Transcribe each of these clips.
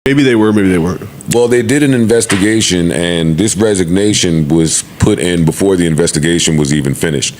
Maybe they were, maybe they weren't. Well, they did an investigation, and this resignation was put in before the investigation was even finished.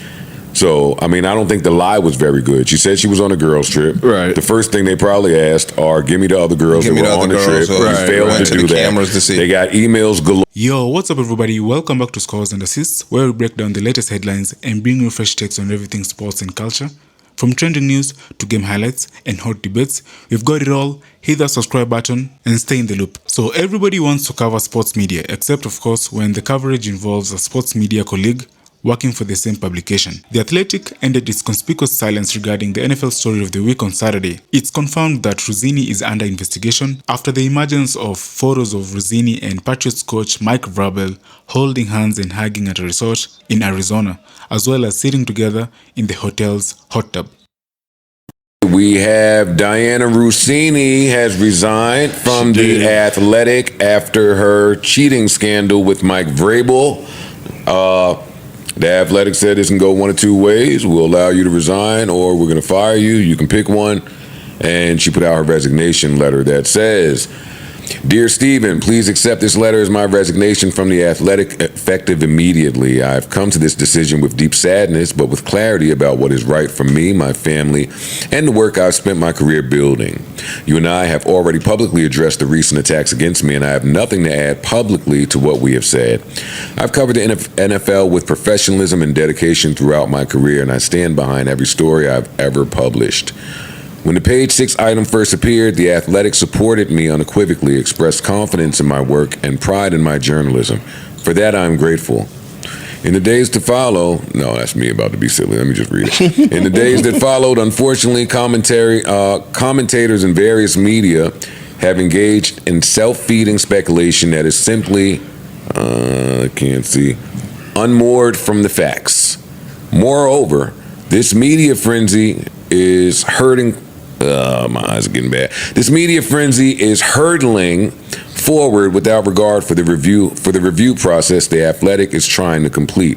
So, I mean, I don't think the lie was very good. She said she was on a girls' trip. Right. The first thing they probably asked are, give me the other girls that were on the trip. Right. Failed to do that. They got emails galore. Yo, what's up everybody? Welcome back to Scores and Assists, where we break down the latest headlines and bring you fresh takes on everything sports and culture. From trending news to game highlights and hot debates, we've got it all. Hit that subscribe button and stay in the loop. So everybody wants to cover sports media, except of course when the coverage involves a sports media colleague working for the same publication. The Athletic ended its conspicuous silence regarding the NFL story of the week on Saturday. It's confirmed that Russini is under investigation after the emergence of photos of Russini and Patriots coach Mike Vrabel holding hands and hugging at a resort in Arizona, as well as sitting together in the hotel's hot tub. We have Diana Russini has resigned from the Athletic after her cheating scandal with Mike Vrabel. The Athletic said this can go one of two ways. We'll allow you to resign or we're going to fire you. You can pick one. And she put out her resignation letter that says, Dear Stephen, please accept this letter as my resignation from the Athletic effective immediately. I've come to this decision with deep sadness, but with clarity about what is right for me, my family, and the work I've spent my career building. You and I have already publicly addressed the recent attacks against me, and I have nothing to add publicly to what we have said. I've covered the NFL with professionalism and dedication throughout my career, and I stand behind every story I've ever published. When the Page 6 item first appeared, The Athletic supported me unequivocally, expressed confidence in my work and pride in my journalism. For that, I'm grateful. In the days to follow, no, that's me about to be silly. Let me just read it. In the days that followed, unfortunately, commentators in various media have engaged in self-feeding speculation that is simply, unmoored from the facts. Moreover, this media frenzy is hurting. My eyes are getting bad. This media frenzy is hurtling forward without regard for the review process the Athletic is trying to complete.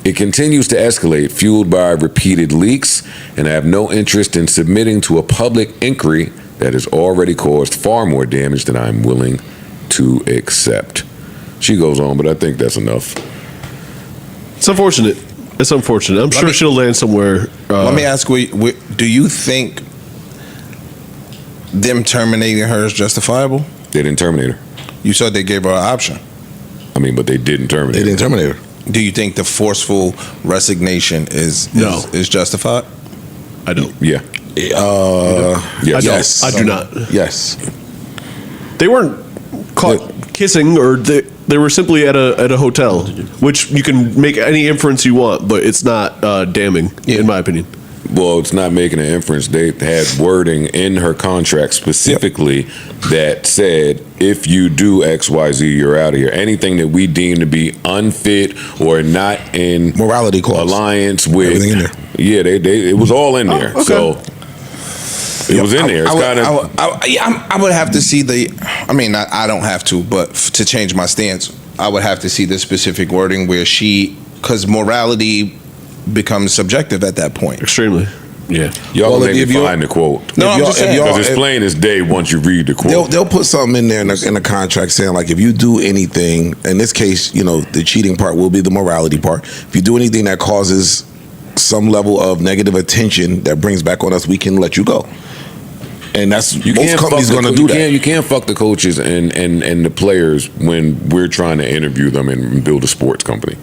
It continues to escalate, fueled by repeated leaks, and I have no interest in submitting to a public inquiry that has already caused far more damage than I'm willing to accept. She goes on, but I think that's enough. It's unfortunate. It's unfortunate. I'm sure she'll land somewhere. Let me ask you, do you think them terminating her is justifiable? They didn't terminate her. You said they gave her an option. I mean, but they didn't terminate her. They didn't terminate her. Do you think the forceful resignation is justified? I don't. Yeah. Yes. I do not. Yes. They weren't caught kissing, or they were simply at a hotel, which you can make any inference you want, but it's not damning, in my opinion. Well, it's not making an inference. They had wording in her contract specifically that said, if you do X, Y, Z, you're out of here. Anything that we deem to be unfit or not in morality clause alliance with, everything in there. Yeah, it was all in there. Okay. So it was in there. It's I would have to see I mean, I don't have to, but to change my stance, I would have to see the specific wording where because morality becomes subjective at that point. Extremely. Yeah. Y'all make me find the quote. No, I'm just saying. Because it's plain as day once you read the quote. They'll put something in there in the contract saying, like, if you do anything, in this case, the cheating part will be the morality part. If you do anything that causes some level of negative attention that brings back on us, we can let you go. And that's most companies going to do that. You can't fuck the coaches and the players when we're trying to interview them and build a sports company.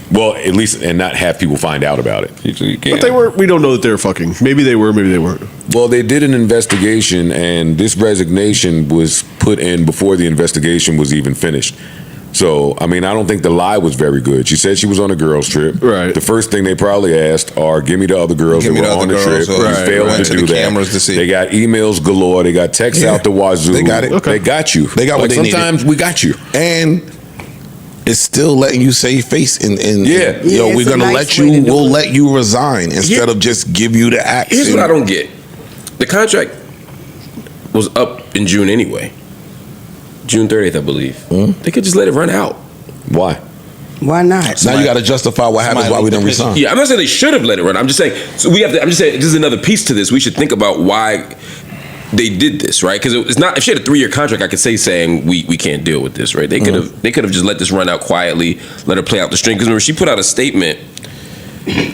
Well, at least, and not have people find out about it. You can't. But we don't know that they were fucking. Maybe they were, maybe they weren't. Well, they did an investigation, and this resignation was put in before the investigation was even finished. So, I mean, I don't think the lie was very good. She said she was on a girls' trip. Right. The first thing they probably asked are, give me the other girls that were on the trip. Right. Failed to do that. They got emails galore. They got texts out the wazoo. They got it. Okay. They got you. They got what they needed. Sometimes we got you. And it's still letting you save face we're gonna let you. We'll let you resign instead of just give you the action. Here's what I don't get: the contract was up in June anyway, June 30th, I believe. They could just let it run out. Why? Why not? Now you got to justify what happens why we didn't resign. Yeah, I'm not saying they should have let it run. I'm just saying. So I'm just saying this is another piece to this. We should think about why they did this, right? Because it's not, if she had a 3-year contract, I could say saying we can't deal with this, right? They could have just let this run out quietly, let her play out the string. Because remember, she put out a statement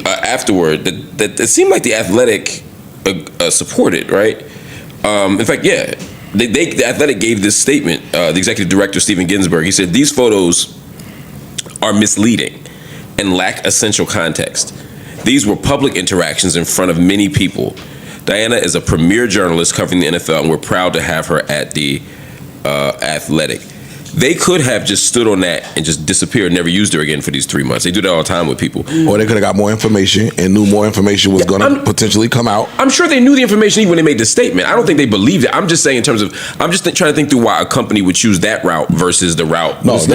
afterward that it seemed like the Athletic supported, right? In fact, yeah, the Athletic gave this statement. The executive director, Steven Ginsburg, he said these photos are misleading and lack essential context. These were public interactions in front of many people. Diana is a premier journalist covering the NFL, and we're proud to have her at the Athletic. They could have just stood on that and just disappeared and never used her again for these 3 months. They do that all the time with people. Or they could have got more information and knew more information was going to potentially come out. I'm sure they knew the information even when they made the statement. I don't think they believed it. I'm just saying in terms of, I'm just trying to think through why a company would choose that route versus the route. No, it's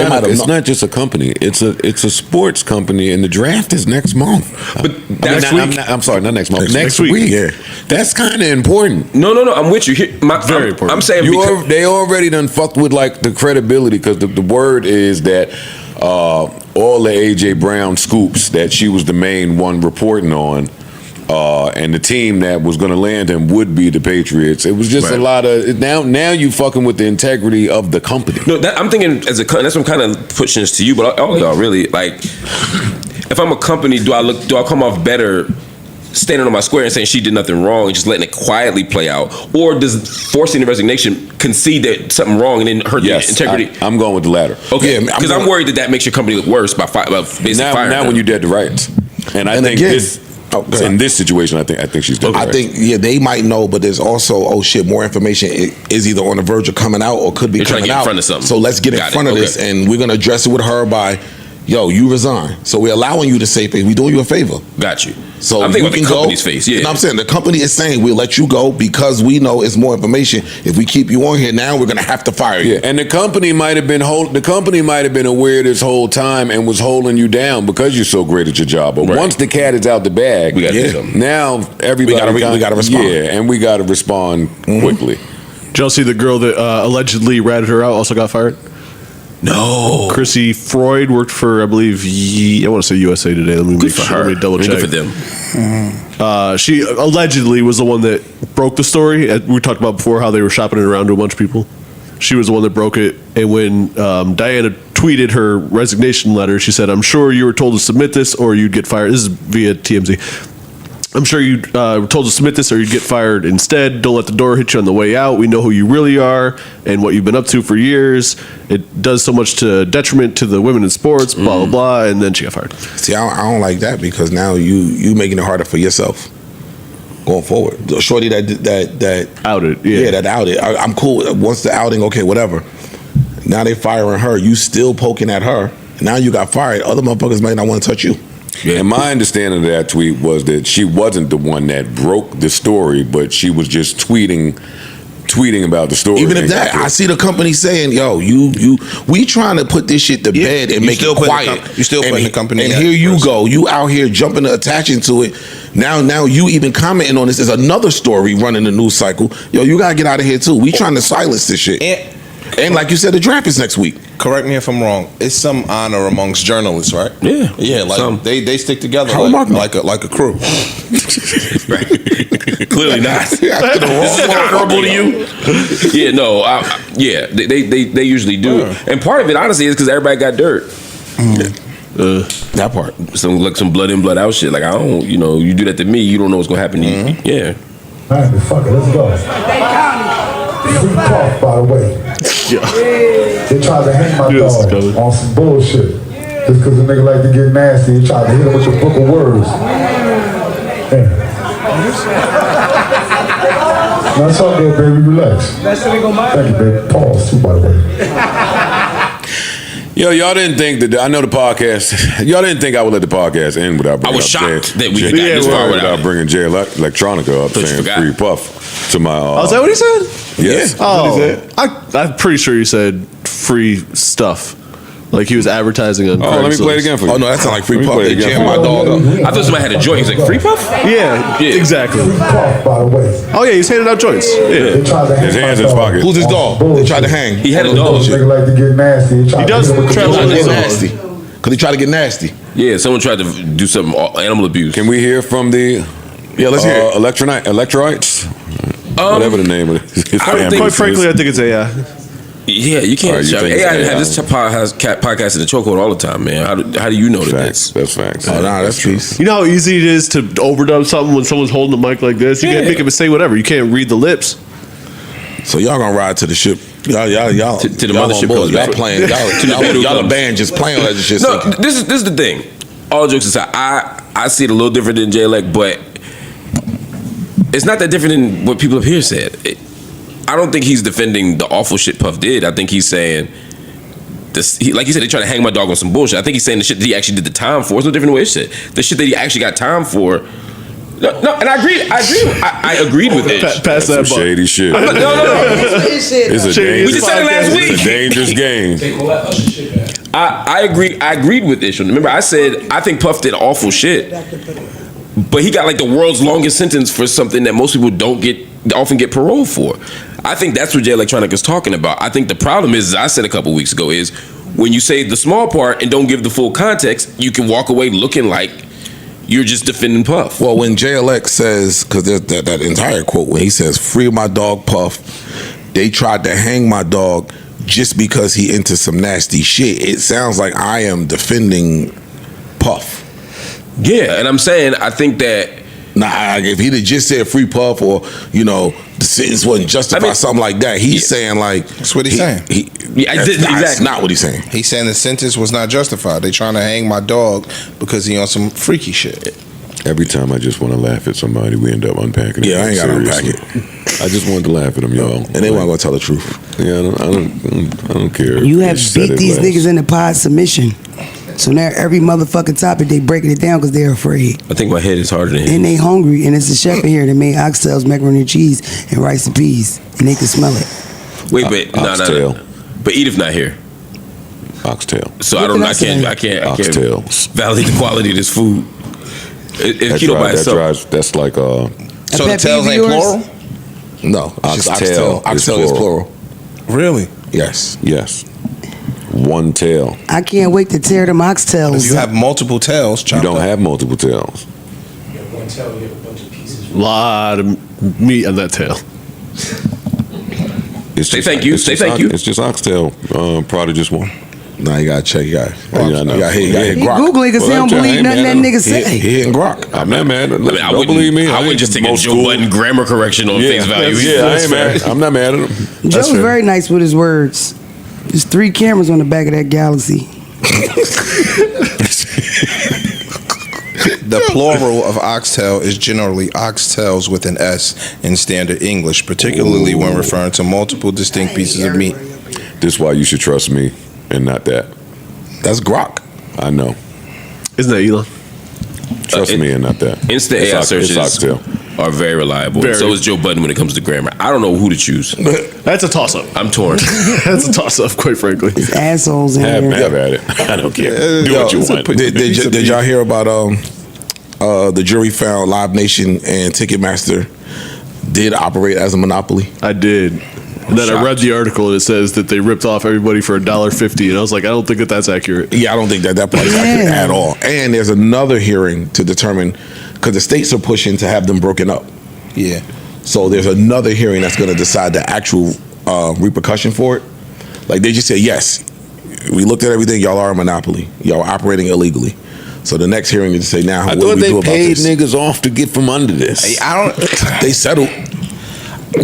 not just a company. It's a sports company, and the draft is next month. But that's I'm sorry, not next month. Next week. week. Yeah. That's kind of important. No, I'm with you. Very important. I'm saying They already done fucked with like the credibility, because the word is that all the AJ Brown scoops that she was the main one reporting on, and the team that was going to land him would be the Patriots. It was just a lot of now you fucking with the integrity of the company. No, I'm thinking that's what I'm kind of pushing this to you, but all y'all really, like, if I'm a company, do I come off better standing on my square and saying she did nothing wrong and just letting it quietly play out, or does forcing the resignation concede that something wrong and then hurt the integrity? I'm going with the latter. Okay, because I'm worried that makes your company look worse by basically firing her. Now when you're dead to rights, and I think in this situation, I think she's dead. I think they might know, but there's also more information is either on the verge of coming out or could be coming out. In front of something. So let's get in front of this, and we're gonna address it with her by, you resign. So we're allowing you to say things. We're doing you a favor. Got you. So I'm thinking you about can the company's face. Yeah, and I'm saying the company is saying we'll let you go because we know it's more information. If we keep you on here now, we're gonna have to fire you. Yeah, and the company might have been aware this whole time and was holding you down because you're so great at your job. But once the cat is out the bag, we gotta do something. Now everybody we gotta respond. Yeah, and we gotta respond quickly. Did y'all see the girl that allegedly ratted her out also got fired? No. Chrissy Freud worked for, I believe, I want to say USA Today. Let me double check. Good for them. She allegedly was the one that broke the story. We talked about before how they were shopping it around to a bunch of people. She was the one that broke it. And when Diana tweeted her resignation letter, she said, "I'm sure you were told to submit this or you'd get fired." This is via TMZ. "I'm sure you were told to submit this or you'd get fired instead. Don't let the door hit you on the way out. We know who you really are and what you've been up to for years. It does so much to detriment to the women in sports, blah, blah, blah." And then she got fired. See, I don't like that because now you making it harder for yourself going forward. The shorty that Outed. that outed. I'm cool. Once the outing, okay, whatever. Now they firing her. You still poking at her. Now you got fired. Other motherfuckers might not want to touch you. Yeah. And my understanding of that tweet was that she wasn't the one that broke the story, but she was just tweeting about the story. Even if that, I see the company saying, we trying to put this shit to bed and make it quiet. You still putting the company. And here you go. You out here jumping, attaching to it. Now you even commenting on this. There's another story running the news cycle. You gotta get out of here too. We trying to silence this shit. And like you said, the draft is next week. Correct me if I'm wrong. It's some honor amongst journalists, right? Yeah. Like they stick together like a crew. Right. Clearly not. This is horrible to you. Yeah, no. They usually do. And part of it, honestly, is because everybody got dirt. That part. Some blood in, blood out shit. Like, I don't, you do that to me, you don't know what's gonna happen to you. Yeah. All right, fuck it, let's go. Free cough, by the way. They tried to hang my dog on some bullshit. Just because the nigga like to get nasty, they tried to hit him with your book of words. Now it's all good, baby, relax. Thank you, baby. Pause, too, by the way. Y'all didn't think that I know the podcast. Y'all didn't think I would let the podcast end without bringing I was shocked that we got Jay, this far without bringing Jay Electronica up saying free puff to my. Is that what he said? Yes. I'm pretty sure you said free stuff. Like he was advertising on. Let me play it again for you. Oh no, that sounds like free puff. They again. jammed my dog up. I thought somebody had a joint. He's like, free puff? Yeah, exactly. Free cough, by the way. Oh yeah, he's handing out joints. Yeah. They tried to hang His my hands in his dog pocket. Who's his on dog? some bullshit. They tried to hang. He had a dog. Nigga like to get nasty. They tried He to does hit him with travel the on Get his own. nasty. Cause he tried to get nasty. Yeah, someone tried to do some animal abuse. Can we hear from the Yeah, let's hear it. electrolytes? Whatever the name of his family Quite is. frankly, I think it's AI. Yeah, you can't. All right, you think AI it's have this podcast in the chokehold all the time, man. How do you know that? Facts. That's facts. Oh, nah, that's peace. You know how easy it is to overdub something when someone's holding the mic like this? You can't make him say whatever. You can't read the lips. So y'all gonna ride to the ship? Y'all To the y'all mothership on board. goes Y'all back. playing? Y'all a band just playing like this shit. No, sinking. this is the thing. All jokes aside, I see it a little different than J-Elect, but it's not that different than what people up here said. I don't think he's defending the awful shit Puff did. I think he's saying this. Like you said, they try to hang my dog on some bullshit. I think he's saying the shit that he actually did the time for. It's no different than what Ish said. The shit that he actually got time for. No, and I agree. I agreed with Ish. Pass that Some button. shady shit. No. It's a Shady. We just said it last It's a week. dangerous game. I agreed with Ish. Remember, I said I think Puff did awful shit, but he got like the world's longest sentence for something that most people often get parole for. I think that's what Jay Electronica is talking about. I think the problem is, as I said a couple weeks ago, is when you say the small part and don't give the full context, you can walk away looking like you're just defending Puff. Well, when JLX says, because there's that entire quote when he says, "Free my dog Puff," they tried to hang my dog just because he into some nasty shit. It sounds like I am defending Puff. Yeah, and I'm saying I think that. Nah, if he'd have just said free Puff, or the sentence wasn't justified, something like that, he's saying like That's what he's saying. That's Exactly. not what he's saying. He's saying the sentence was not justified. They trying to hang my dog because he on some freaky shit. Every time I just want to laugh at somebody, we end up unpacking it. Yeah, I ain't gotta unpack Seriously. I just wanted to laugh at them, y'all. And they weren't gonna tell the truth. Yeah, I don't care. You have Ish said beat it these last. niggas into pod submission. So now every motherfucking topic they breaking it down because they're afraid. I think my head is harder than his. And they hungry, and it's a chef in here that made oxtails, macaroni and cheese, and rice and peas, and they can smell it. Wait, but no. Oxtail. But Edith not here, Oxtail. so What I don't. did I I say? can't Oxtail. validate the quality of this food. It's keto by itself. That's like So the pet tails peeve ain't of yours? plural? No, it's just Oxtail oxtail. is Oxtail is plural. plural. Really? Yes. Yes. One tail. I can't wait to tear them oxtails. If you have multiple tails, You chopped don't up. have multiple tails. Lot of meat on that tail. It's Say just- thank you. it's Say just thank ox- you. It's just oxtail. Probably just one. Nah, you gotta check. You got. Yeah, I know. You got hit He Grok. Googling because he Well, don't I believe ain't nothing that mad at him. nigga say. He hitting Grok. I'm not mad. I mean, Don't believe me. I wouldn't just take a old Joe school. Budden grammar correction on face value. Yeah, I ain't mad. I'm not mad at him. Joe's very nice with his words. There's 3 cameras on the back of that Galaxy. The plural of oxtail is generally oxtails with an S in standard English, particularly when referring to multiple distinct pieces of meat. This is why you should trust me and not that. That's Grok. I know. Isn't that Elon? Trust me and not that. Instant It's AI ox- it's searches oxtail. are very reliable. Very. So is Joe Budden when it comes to grammar. I don't know who to choose. That's a toss up. I'm torn. That's a toss up, quite frankly. Assholes in Have here. at it. I don't care. Do what you want. Did y'all hear about the jury found Live Nation and Ticketmaster did operate as a monopoly? I did. And then I read the article and it says that they ripped off everybody for $1.50, and I was like, I don't think that that's accurate. Yeah, I don't think that part is accurate Yeah. at all. And there's another hearing to determine, because the states are pushing to have them broken up. Yeah. So there's another hearing that's going to decide the actual repercussion for it. Like they just say, yes, we looked at everything. Y'all are a monopoly. Y'all are operating illegally. So the next hearing is to say, now I what do thought we they do about paid this? niggas off to get from under this. I don't. They settled.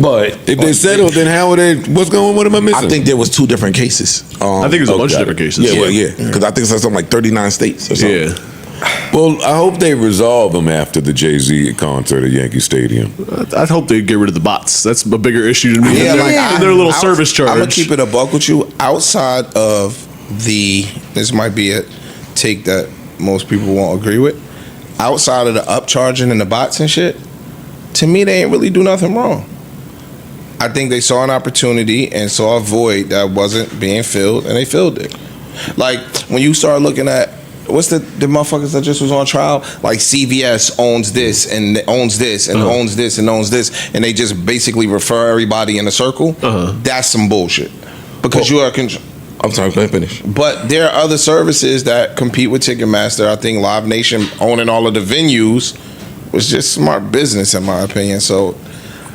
But If they settled, then how are they? What's going on? What am I missing? I think there was 2 different cases. I think it was a bunch of different cases. Yeah, well, yeah, because I think it's something like 39 states or something. Yeah. Well, I hope they resolve them after the Jay-Z concert at Yankee Stadium. I hope they get rid of the bots. That's a bigger issue to me Yeah, than, like than their little service charge. I'm gonna keep it a buck with you. Outside of this might be a take that most people won't agree with. Outside of the upcharging and the bots and shit, to me they ain't really do nothing wrong. I think they saw an opportunity and saw a void that wasn't being filled, and they filled it. Like when you start looking at what's the motherfuckers that just was on trial? Like CVS owns this and owns this and owns this and owns this, and they just basically refer everybody in a circle. That's some bullshit. Because you are. I'm sorry, go ahead, finish. But there are other services that compete with Ticketmaster. I think Live Nation owning all of the venues was just smart business, in my opinion. So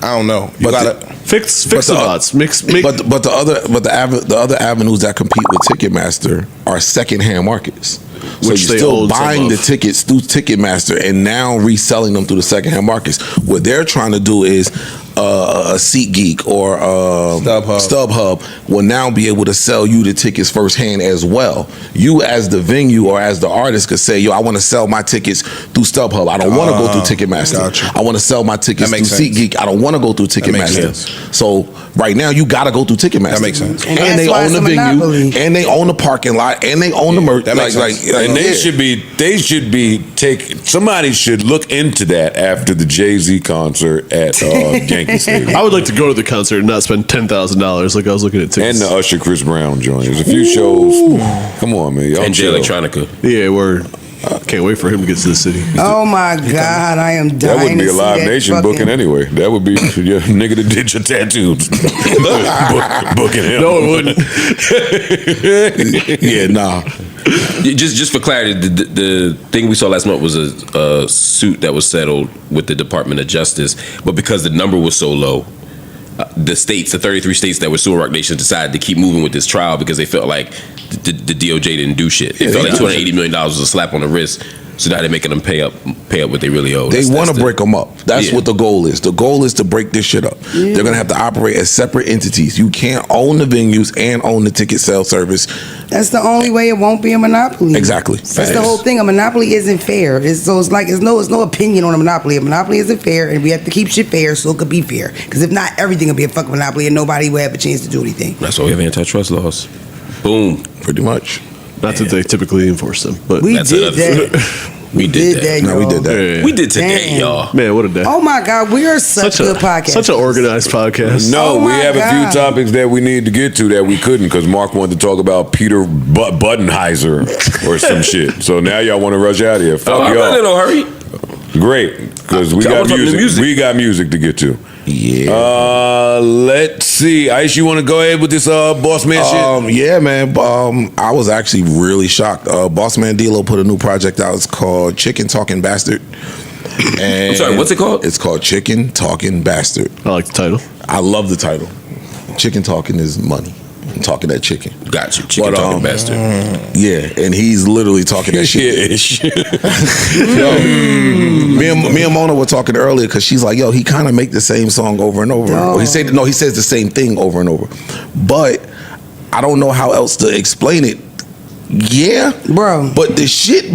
I don't know. You But gotta Fix the odds. Make But the other avenues that compete with Ticketmaster are secondhand markets. So Which you're they still own some buying the of. tickets through Ticketmaster and now reselling them through the secondhand markets. What they're trying to do is a SeatGeek or StubHub will now be able to sell you the tickets firsthand as well. You as the venue or as the artist could say, yo, I want to sell my tickets through StubHub. I don't want to go through Ticketmaster. Gotcha. I want to sell my tickets That through makes sense. SeatGeek. I don't want to go through makes Ticketmaster. sense. So right now you got to go through Ticketmaster. That makes sense. And And that's they why own it's the a venue, monopoly. and they own the parking lot, and they own the merch. That makes sense. And somebody should look into that after the Jay-Z concert at Yankee Stadium. I would like to go to the concert and not spend $10,000 like I was looking at And tickets. the Usher Chris Brown joint. There's a few shows. Come on, man. Y'all And Jay chill. Electronica. Yeah, we're can't wait for him to get to the city. Oh my God, I am dying. That wouldn't be to a see Live that Nation fucking- booking anyway. That would be your nigga that did your tattoos. Booking him. No, it wouldn't. Yeah, nah. Just for clarity, the thing we saw last month was a suit that was settled with the Department of Justice, but because the number was so low, the 33 states that were suing Rock Nation decided to keep moving with this trial because they felt like the DOJ didn't do shit. They felt like $280 million was a slap on the wrist. So now they're making them pay up what they really owe. They want to break them up. That's Yeah. what the goal is. The goal is to break this shit up. Yeah. They're gonna have to operate as separate entities. You can't own the venues and own the ticket sale service. That's the only way it won't be a monopoly. Exactly. That's the whole thing. A monopoly isn't fair. It's no opinion on a monopoly. A monopoly isn't fair, and we have to keep shit fair so it could be fair. Because if not, everything will be a fucking monopoly, and nobody will have a chance to do anything. That's why we have antitrust laws. Boom. Pretty much. Not that they typically enforce them, but We That's did another- that. We did that. No, we y'all. did that. Yeah. We did today, Damn. y'all. Man, what a day. Oh my God, we are such good podcast. Such an organized podcast. No, Oh we my have a God. few topics that we need to get to that we couldn't because Mark wanted to talk about Peter Buddenheiser or some shit. So now y'all want to rush out of here. Fuck I'm not in y'all. no hurry. Great, because we I got wanna talk to the music. music. We got music to get to. Yeah. Let's see. Ice, you want to go ahead with this boss man shit? Yeah, man. I was actually really shocked. Boss Man D-Lo put a new project out. It's called Chicken Talking Bastard. And I'm sorry, what's it called? It's called Chicken Talking Bastard. I like the title. I love the title. Chicken talking is money. I'm talking that chicken. Got you. Chicken But, talking bastard. Yeah, and he's literally talking that shit. Yo, me and Mona were talking earlier because she's like, yo, he kind of make the same song over and over. No. Or he says the same thing over and over. But I don't know how else to explain it. Yeah, Bro. But the shit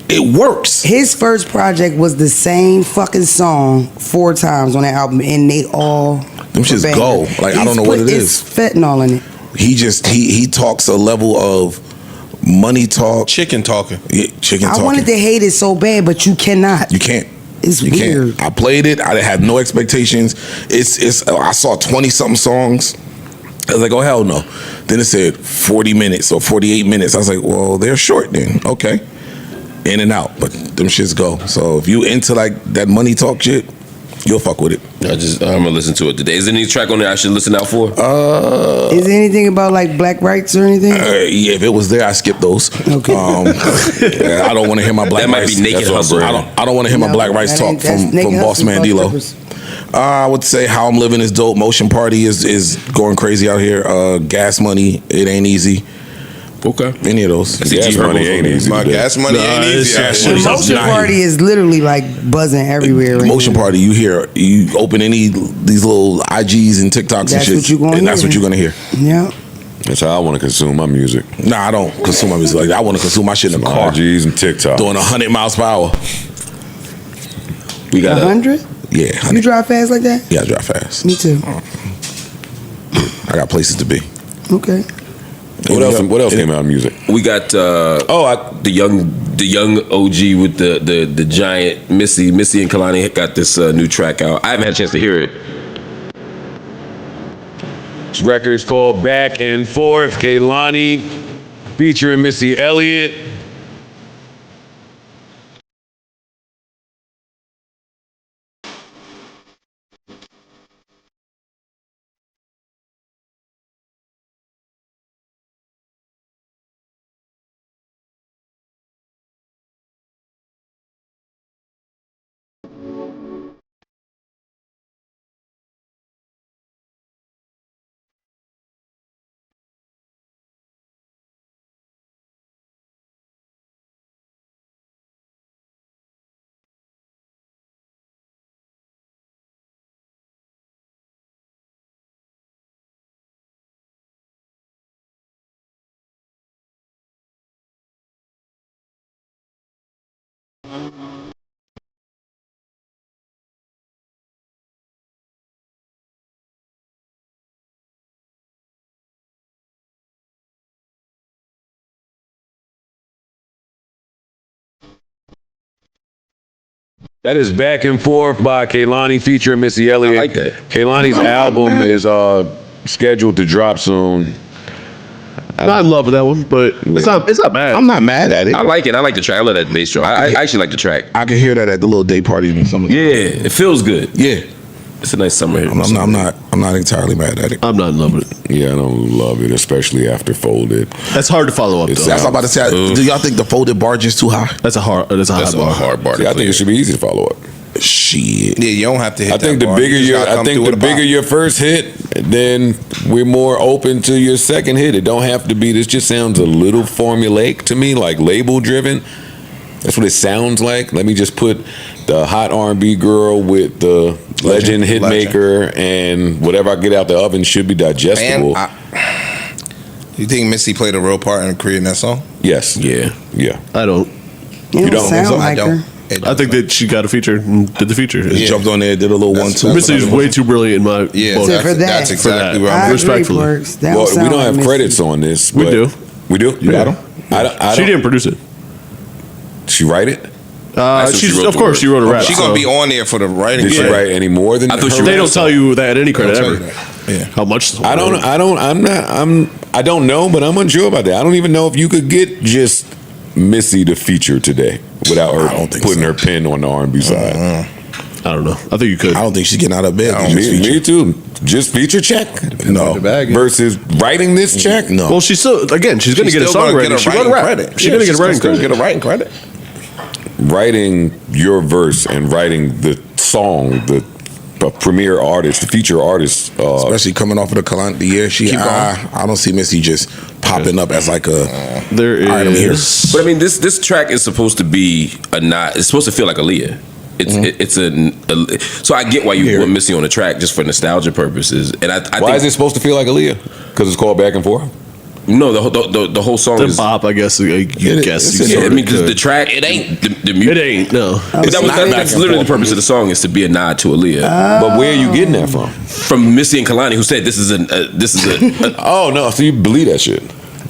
it works. His first project was the same fucking song 4 times on that album, and they all Them shits bangers. go. Like, I don't know what it It's is. fentanyl in it. He talks a level of money talk. chicken talking. Yeah, chicken I talking. wanted to hate it so bad, but you cannot. You can't. It's You weird. can't. I played it. I had no expectations. It's. I saw 20 something songs. I was like, oh hell no. Then it said 40 minutes or 48 minutes. I was like, well, they're short then. Okay. In and out, but them shits go. So if you into like that money talk shit, you'll fuck with it. I'm gonna listen to it today. Is there any track on there I should listen out for? Is there anything about like black rights or anything? Yeah, if it was there, I skip those. Okay. Yeah, I don't want to hear my black That might rights. be Naked That's what Hustle. I don't want to hear my No, black rights that talk ain't- that's from Naked Boss Hustle Man plus D-Lo. Clippers. I would say How I'm Living is dope. Motion Party is going crazy out here. Gas Money, It Ain't Easy. Okay. Any of those. Gas money ain't easy. My to do. gas money ain't easy. out it's here. just- Motion Nah, Party is literally like buzzing everywhere. Right Motion now. Party, you open any these little IGs and TikToks That's and shit, what you gonna and that's hear. what you're gonna hear. Yeah. That's how I want to consume my music. Nah, I don't consume my music like that. I want to consume my shit in the car, RGs and TikTok. doing 100 miles per hour. We got 100? Yeah, You 100. drive fast like that? Yeah, I drive fast. Me too. I got places to be. Okay. What else came out of music? We got the young OG with the giant Missy and Kalani got this new track out. I haven't had a chance to hear it. This record is called Back and Forth. Kehlani featuring Missy Elliott. That is Back and Forth by Kehlani featuring Missy Elliott. I like that. Kehlani's album is scheduled to drop soon. I'm not in love with that one, but it's not bad. I'm not mad at it. I like it. I like the track. I love that bass drum. I actually like the track. I can hear that at the little day parties and something. Yeah, it feels good. Yeah. It's a nice summer hit. I'm not entirely mad at it. I'm not in love with it. Yeah, I don't love it, especially after Folded. That's hard to follow up. Though. That's what I'm about to say. Do y'all think the folded barge is too high? That's a hard bar. See, I think it should be easy to follow up. Shit. Yeah, you don't have to hit I think that the bar. bigger You just your, gotta I come think through the with a bigger bop. your first hit, then we're more open to your second hit. It don't have to be. This just sounds a little formulaic to me, like label driven. That's what it sounds like. Let me just put the hot R&B girl with the legend hit maker, and whatever I get out the oven should be digestible. You think Missy played a real part in creating that song? Yes. Yeah. Yeah. I don't. You don't sound so? like I her. don't. I think that she got a feature and did the feature. Just jumped on there, did a little That's- 1-2. that's Missy's way too brilliant in my book. Except for that. That's exactly where I I'm agree, respectfully. Perks. That Well, sound we don't like have Missy. credits on this. We but do. We do. You got 'em? I She don't. didn't produce it. She write it? she She's wrote of the course she wrote a rap. She so gonna be on there for the writing. Did she credit. write any more than I thought her she They wrote don't tell you that any credit They'll tell ever. you that. Yeah. How much? I don't know, but I'm unsure about that. I don't even know if you could get just Missy to feature today without her putting her pen on the R&B side. I don't know. I think you could. I don't think she's getting out of bed. Me too. Just feature check. No. Versus writing this check. No. Well, she's still going to get a She's still gonna songwriting. get a She wrote writing rap. credit. She's going to get a writing credit. Get a writing credit. Writing your verse and writing the song, the premier artist, the feature artist. Especially coming off of the year, I don't see Missy just popping up as like a. There All right, I'm here. is. But I mean, this track is supposed to be a not. It's supposed to feel like Aaliyah. It's so I get why you put Missy on the track just for nostalgia purposes. And I Why think, is it supposed to feel like Aaliyah? Because it's called Back and Forth. No, the whole song The is. bop, I guess. You guess. Yeah, I mean, because the track, it ain't the music. It ain't. No. But that's literally the purpose of the song is to be a nod to Aaliyah. But where are you getting that from? From Missy and Kehlani, who said this is a. Oh no! So you believe that shit?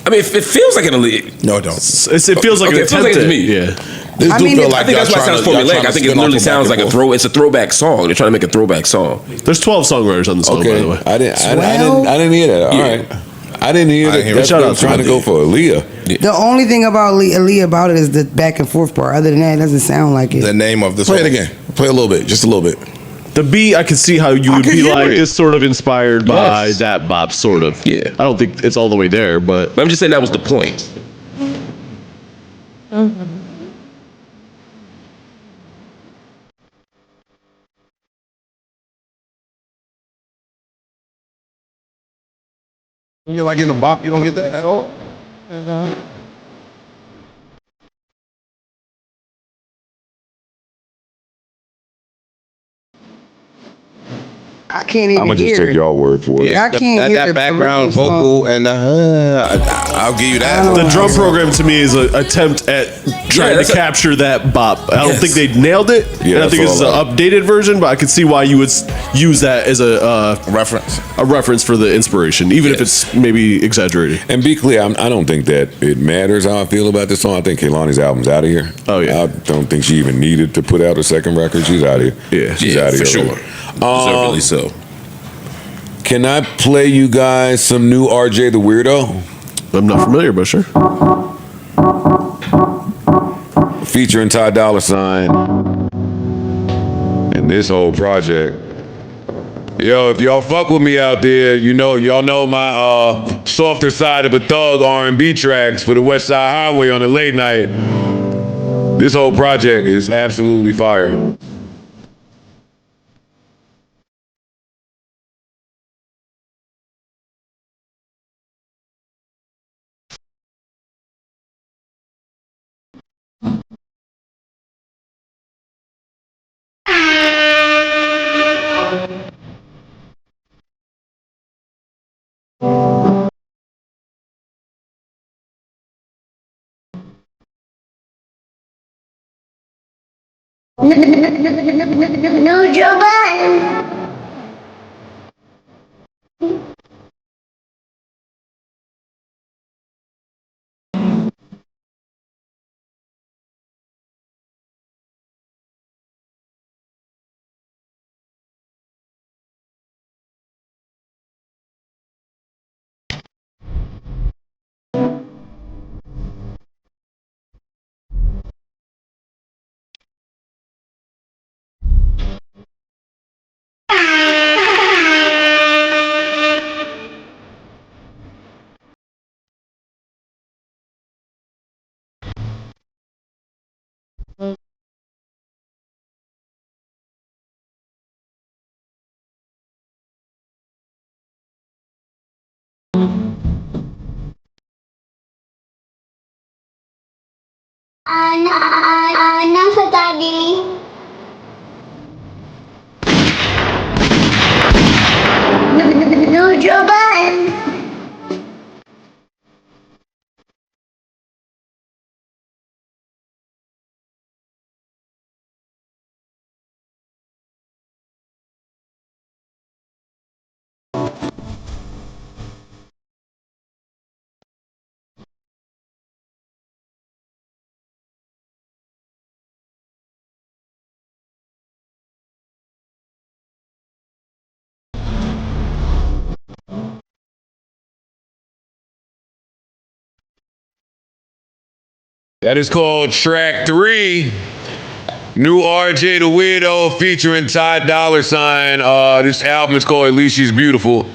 I mean, it feels like an Aaliyah. No, it don't. It feels like Okay, an it feels like attempt it to at- me. Yeah. This I do mean, feel I like I think that's why it sounds formulaic. I think it literally sounds like it's a throwback song. They're trying to make a throwback song. There's 12 songwriters on the song, by Okay, the way. I didn't hear that. All right, I didn't hear that. That's Shout what out to trying to go for Aaliyah. The only thing about Aaliyah about it is the back and forth part. Other than that, it doesn't sound like it. The name of the Play song. it again. Play a little bit, just a little bit. The beat, I can see how you would can be hear like, it. is sort of inspired by that bop, sort of. Yeah. I don't think it's all the way there, but But I'm just saying that was the point. You're like in the bop, you don't get that at all? I can't even I'm gonna just hear take it. y'all word for it. I can't hear that the background song. vocal and I'll give you that. the drum program to me is an attempt at trying that's to capture that bop. I don't Yes. think they nailed it. Yeah, and I think that's it's an all updated version, but I could see why you would use that as a Reference. for the inspiration, even if it's maybe exaggerated. And be clear, I don't think that it matters how I feel about this song. I think Kehlani's album's out of here. Oh, yeah. I don't think she even needed to put out a second record. She's out of here. Yeah. She's Yeah, out of for here. sure. Deservedly so. Can I play you guys some new RJ the Weirdo? I'm not familiar, but sure. Featuring Ty Dolla $ign and this whole project. Yo, if y'all fuck with me out there, y'all know my softer side of a thug R&B tracks for the West Side Highway on the late night. This whole project is absolutely fire. No, Joe Budden. Enough of Daddy. No, Joe Budden. That is called track 3. New RJ the Weirdo featuring Ty Dolla $ign. This album is called At Least She's Beautiful.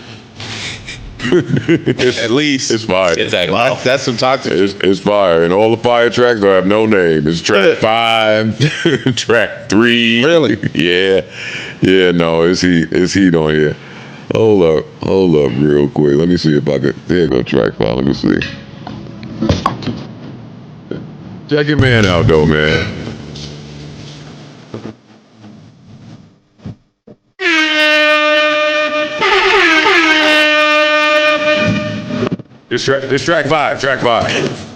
At least. It's fire. Exactly. Wow. That's some toxic. It's fire. And all the fire tracks have no name. It's track 5, track 3. Really? Yeah. Yeah, no, it's heat on here. Hold up real quick. Let me see if I could. There you go, track 5. Let me see. Check your man out, though, man. This track 5. Track 5.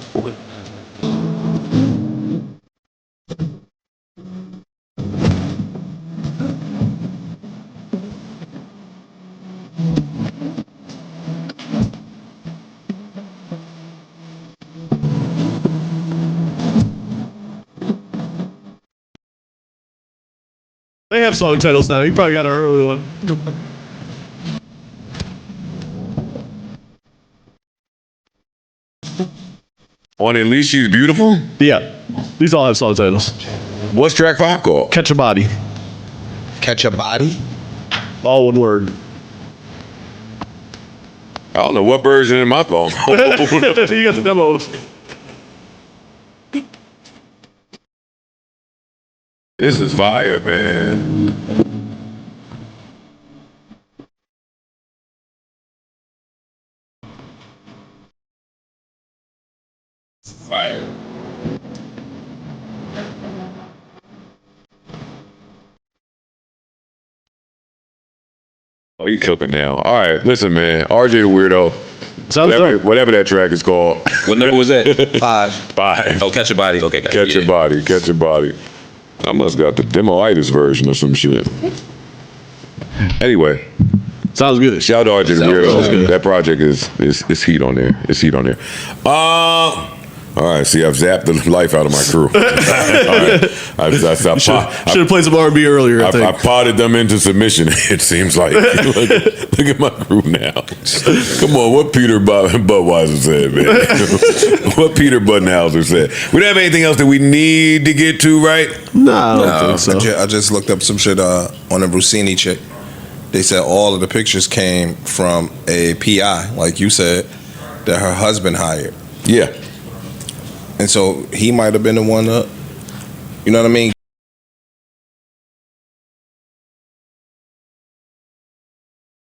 They have song titles now. You probably got an early one. On At Least She's Beautiful? Yeah. These all have song titles. What's track 5 called? Catch a Body. Catch a Body? All one word. I don't know what version in my phone. You got the demos. This is fire, man. Fire. Oh, you cooking now. All right, listen, man. RJ the Weirdo. Sounds dope. Whatever that track is called. What number was that? 5. Oh, Catch Your Body. Okay, got it. Catch Your Body. Catch Your Body. I must got the demo-itis version or some shit. Anyway. Sounds good. Shout out to RJ the Weirdo. good. That project is heat on there. It's heat on there. All right, see, I've zapped the life out of my crew. All right. Should have played some R&B earlier, I I think. potted them into submission, it seems like. look at my crew now. Come on, what Peter Budweiser said, man. What Peter Buddenhauser said. We don't have anything else that we need to get to, right? No, I don't think so. I just looked up some shit on the Russini chick. They said all of the pictures came from a PI, like you said, that her husband hired. Yeah. And so he might have been the one up. You know what I mean?